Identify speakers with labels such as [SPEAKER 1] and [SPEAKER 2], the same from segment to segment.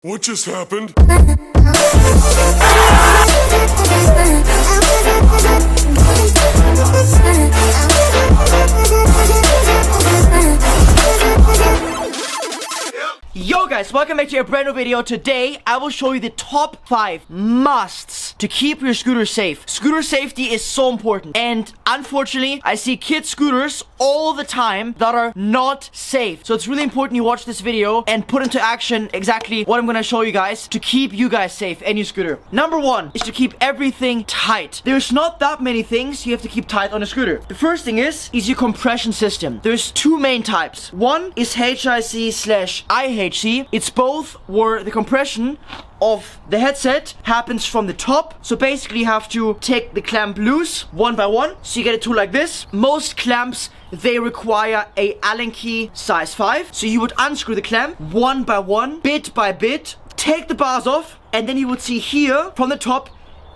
[SPEAKER 1] What just happened?
[SPEAKER 2] Yo guys, welcome back to a brand new video. Today I will show you the top 5 musts to keep your scooter safe. Scooter safety is so important, and unfortunately I see kid scooters all the time that are not safe. So it's really important you watch this video and put into action exactly what I'm gonna show you guys to keep you guys safe and your scooter. Number 1 is to keep everything tight. There's not that many things you have to keep tight on a scooter. The first thing is your compression system. There's 2 main types. One is HIC/IHC. It's both where the compression of the headset happens from the top. So basically you have to take the clamp loose one by one. So you get a tool like this. Most clamps, they require a Allen key size 5. So you would unscrew the clamp one by one, bit by bit, take the bars off, and then you would see here from the top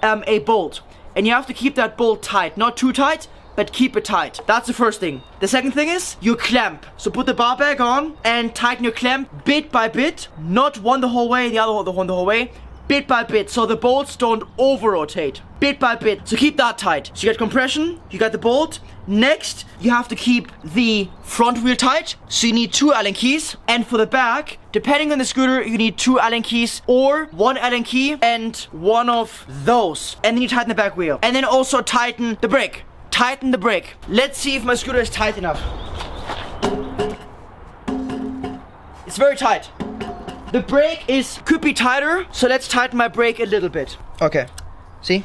[SPEAKER 2] a bolt. And you have to keep that bolt tight, not too tight, but keep it tight. That's the first thing. The second thing is your clamp. So put the bar back on and tighten your clamp bit by bit. Not one the whole way, the other one the whole way. Bit by bit, so the bolts don't over-rotate. Bit by bit, so keep that tight. So you got compression, you got the bolt. Next, you have to keep the front wheel tight. So you need 2 Allen keys. And for the back, depending on the scooter, you need 2 Allen keys or 1 Allen key and one of those. And then you tighten the back wheel. And then also tighten the brake. Tighten the brake. Let's see if my scooter is tight enough. It's very tight. The brake could be tighter, so let's tighten my brake a little bit. Okay, see?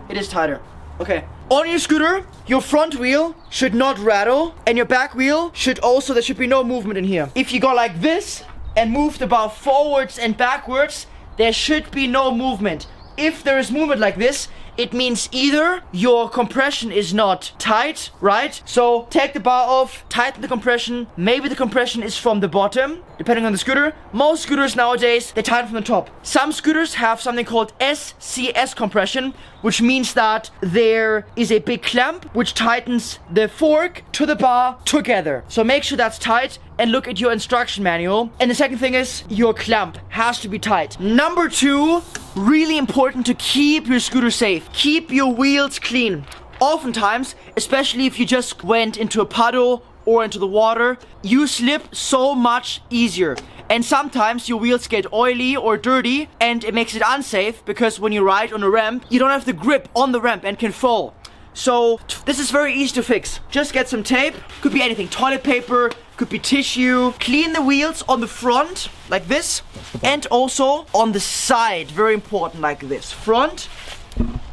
[SPEAKER 2] It is tighter. Okay. On your scooter, your front wheel should not rattle, and your back wheel there should be no movement in here. If you go like this and move the bar forwards and backwards, there should be no movement. If there is movement like this, it means either your compression is not tight, right? So take the bar off, tighten the compression. Maybe the compression is from the bottom, depending on the scooter. Most scooters nowadays, they tighten from the top. Some scooters have something called SCS compression, which means that there is a big clamp which tightens the fork to the bar together. So make sure that's tight and look at your instruction manual. And the second thing is your clamp has to be tight. Number 2, really important to keep your scooter safe. Keep your wheels clean. Oftentimes, especially if you just went into a puddle or into the water, you slip so much easier. And sometimes your wheels get oily or dirty and it makes it unsafe because when you ride on a ramp, you don't have the grip on the ramp and can fall. So this is very easy to fix. Just get some tape, could be anything, toilet paper, could be tissue. Clean the wheels on the front like this and also on the side, very important, like this. Front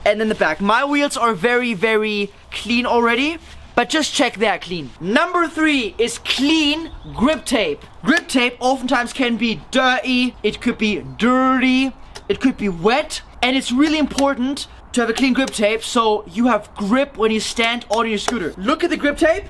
[SPEAKER 2] and then the back. My wheels are very, very clean already, but just check they're clean. Number 3 is clean grip tape. Grip tape oftentimes can be dirty, it could be dirty, it could be wet, and it's really important to have a clean grip tape so you have grip when you stand on your scooter. Look at the grip tape,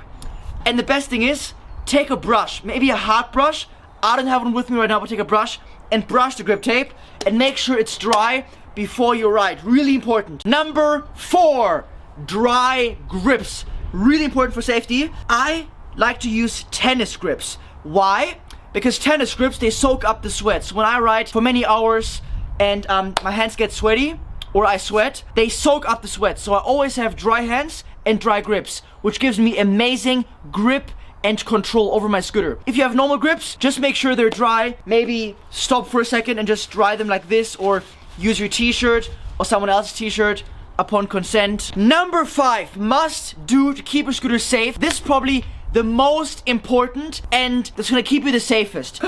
[SPEAKER 2] and the best thing is take a brush, maybe a hard brush. I don't have one with me right now, but take a brush and brush the grip tape and make sure it's dry before you ride. Really important. Number 4, dry grips. Really important for safety. I like to use tennis grips. Why? Because tennis grips, they soak up the sweat. So when I ride for many hours and my hands get sweaty or I sweat, they soak up the sweat. So I always have dry hands and dry grips, which gives me amazing grip and control over my scooter. If you have normal grips, just make sure they're dry. Maybe stop for a second and just dry them like this, or use your t-shirt or someone else's t-shirt upon consent. Number 5, must do to keep your scooter safe. This is probably the most important and that's gonna keep you the safest.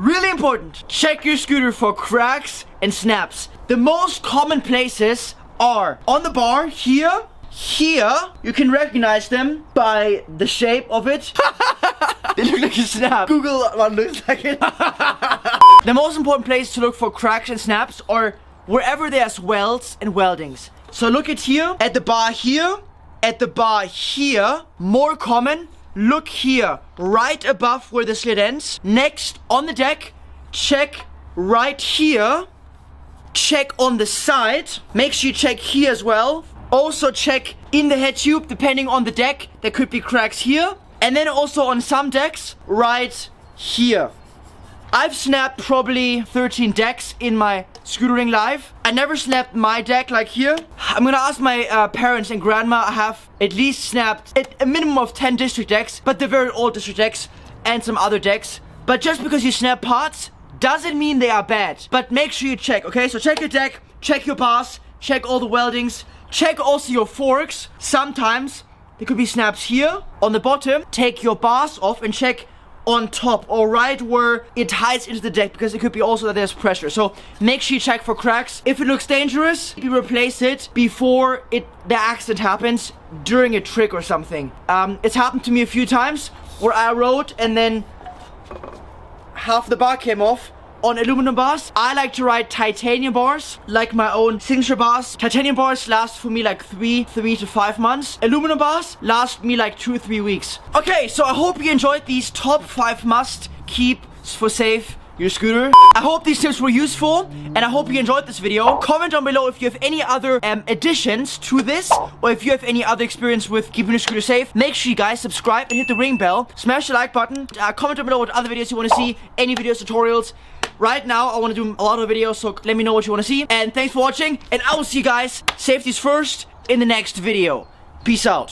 [SPEAKER 2] Really important. Check your scooter for cracks and snaps. The most common places are on the bar here. Here, you can recognize them by the shape of it. They look like a snap. Google what looks like it. The most important place to look for cracks and snaps are wherever there's welds and weldings. So look at here, at the bar here, at the bar here. More common, look here, right above where the slit ends. Next, on the deck, check right here. Check on the side. Make sure you check here as well. Also check in the head tube, depending on the deck. There could be cracks here. And then also on some decks, right here. I've snapped probably 13 decks in my scootering life. I never snapped my deck like here. I'm gonna ask my parents and grandma. I have at least snapped a minimum of 10 district decks, but they're very old district decks and some other decks. But just because you snap parts doesn't mean they are bad. But make sure you check, okay? So check your deck, check your bars, check all the weldings, check also your forks. Sometimes there could be snaps here on the bottom. Take your bars off and check on top or right where it ties into the deck, because it could be also that there's pressure. So make sure you check for cracks. If it looks dangerous, you replace it before the accident happens, during a trick or something. It's happened to me a few times where I rode and then half the bar came off on aluminum bars. I like to ride titanium bars, like my own signature bars. Titanium bars last for me like 3 to 5 months. Aluminum bars last me like 2 or 3 weeks. Okay, so I hope you enjoyed these top 5 must keeps for safe your scooter. I hope these tips were useful, and I hope you enjoyed this video. Comment down below if you have any other additions to this, or if you have any other experience with keeping your scooter safe. Make sure you guys subscribe and hit the ring bell. Smash the like button. Comment down below what other videos you want to see, any videos, tutorials. Right now, I want to do a lot of videos, so let me know what you want to see. And thanks for watching, and I will see you guys, safety's first, in the next video. Peace out.